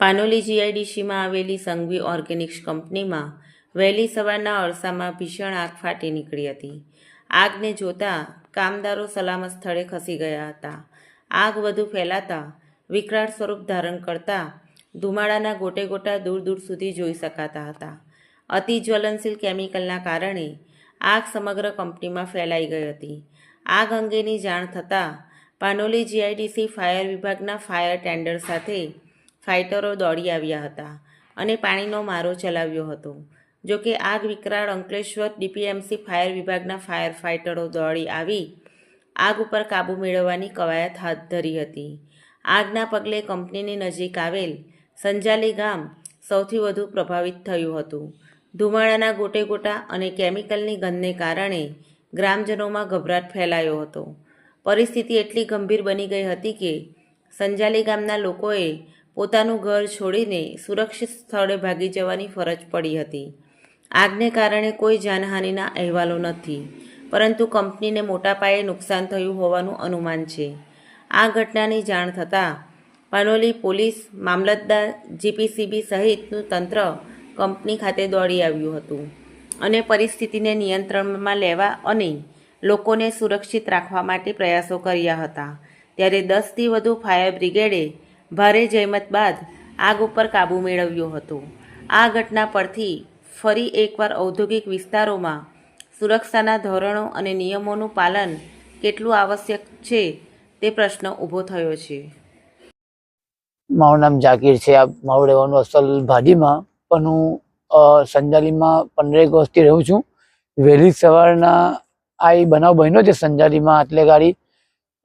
પાનોલી જીઆઈડીસીમાં આવેલી સંઘવી ઓર્ગેનિક્સ કંપનીમાં વહેલી સવારના અરસામાં ભીષણ આગ ફાટી નીકળી હતી. આગને જોતા કામદારો સલામત સ્થળે ખસી ગયા હતા. આગ વધુ ફેલાતા વિકરાળ સ્વરૂપ ધારણ કરતા ધુમાડાના ગોટે ગોટા દૂર દૂર સુધી જોઈ શકાતા હતા. અતિ જ્વલનશીલ કેમિકલના કારણે આગ સમગ્ર કંપનીમાં ફેલાઈ ગઈ હતી. આગ અંગેની જાણ થતાં પાનોલી જીઆઈડીસી ફાયર વિભાગના ફાયર ટેન્ડર સાથે ફાઇટરો દોડી આવ્યા હતા અને પાણીનો મારો ચલાવ્યો હતો. જોકે આગ વિકરાળ અંકલેશ્વર ડીપીએમસી ફાયર વિભાગના ફાયર ફાઇટરો દોડી આવી આગ ઉપર કાબૂ મેળવવાની કવાયત હાથ ધરી હતી. આગના પગલે કંપનીની નજીક આવેલ સંજાલી ગામ સૌથી વધુ પ્રભાવિત થયું હતું. ધુમાડાના ગોટે ગોટા અને કેમિકલની ગંધને કારણે ગ્રામજનોમાં ગભરાટ ફેલાયો હતો. પરિસ્થિતિ એટલી ગંભીર બની ગઈ હતી કે સંજાલી ગામના લોકોએ પોતાનું ઘર છોડીને સુરક્ષિત સ્થળે ભાગી જવાની ફરજ પડી હતી. આગને કારણે કોઈ જાનહાનિના અહેવાલો નથી, પરંતુ કંપનીને મોટા પાયે નુકસાન થયું હોવાનું અનુમાન છે. આ ઘટનાની જાણ થતાં પાનોલી પોલીસ, મામલતદાર, જીપીસીબી સહિતનું તંત્ર કંપની ખાતે દોડી આવ્યું હતું અને પરિસ્થિતિને નિયંત્રણમાં લેવા અને લોકોને સુરક્ષિત રાખવા માટે પ્રયાસો કર્યા હતા. ત્યારે 10થી વધુ ફાયર બ્રિગેડે ભારે જહેમત બાદ આગ ઉપર કાબૂ મેળવ્યો હતો. આ ઘટના પરથી ફરી એકવાર ઔદ્યોગિક વિસ્તારોમાં સુરક્ષાના ધોરણો અને નિયમોનું પાલન કેટલું આવશ્યક છે તે પ્રશ્ન ઊભો થયો છે. મારું નામ જાકીર છે. આ મારું રહેવાનું અસલ ભાડીમાં, પણ હું સંજાલીમાં 15 વર્ષથી રહું છું. વહેલી સવારના આ બનાવ બન્યો છે સંજાલીમાં. એટલે ગાડી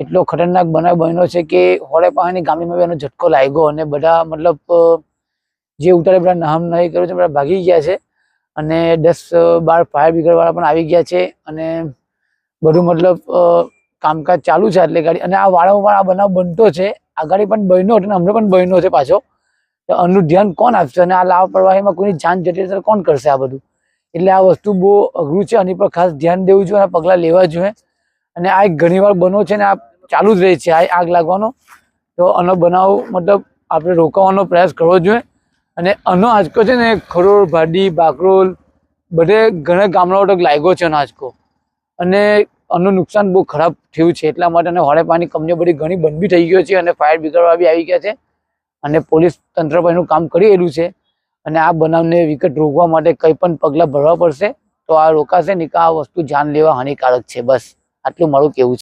એટલો ખતરનાક બનાવ બન્યો છે કે હોળે પાણી ગામડીમાં એનો ઝટકો લાગ્યો અને બધા મતલબ જે ઉતારે બધા નામ નહીં કર્યું છે, બધા ભાગી ગયા છે અને 10-12 ફાયર બ્રિગેડ વાળા પણ આવી ગયા છે અને બધું મતલબ કામકાજ ચાલુ છે. એટલે ગાડી અને આ વારંવાર આ બનાવ બનતો છે. આ ગાડી પણ બન્યો હતો અને હમણાં પણ બન્યો છે પાછો. આનું ધ્યાન કોણ આપશે અને આ લાપરવાહીમાં કોઈની જાન જતી તો કોણ કરશે આ બધું? એટલે આ વસ્તુ બહુ અઘરું છે. આની પર ખાસ ધ્યાન દેવું જોઈએ અને પગલાં લેવા જોઈએ. અને આ ઘણી વાર બનો છે ને આ ચાલુ જ રહે છે આગ લાગવાનો. તો આનો બનાવ મતલબ આપણે રોકવાનો પ્રયાસ કરવો જોઈએ. અને આનો આંચકો છે ને ખરોડ, ભાડી, બાકરોલ બધે ઘણા ગામડાઓ તક લાગ્યો છે આનો આંચકો અને આનું નુકસાન બહુ ખરાબ થયું છે. એટલા માટે અને હોળે પાણી કંપનીઓ બધી ઘણી બંધ બી થઈ ગયો છે અને ફાયર બ્રિગેડ બી આવી ગયા છે અને પોલીસ તંત્ર પણ એનું કામ કરી રહેલું છે. અને આ બનાવને વિકટ રોકવા માટે કંઈ પણ પગલાં ભરવા પડશે તો આ રોકાશે નહીં કે આ વસ્તુ જાન લેવા હાનિકારક છે. બસ આટલું મારું કહેવું છે.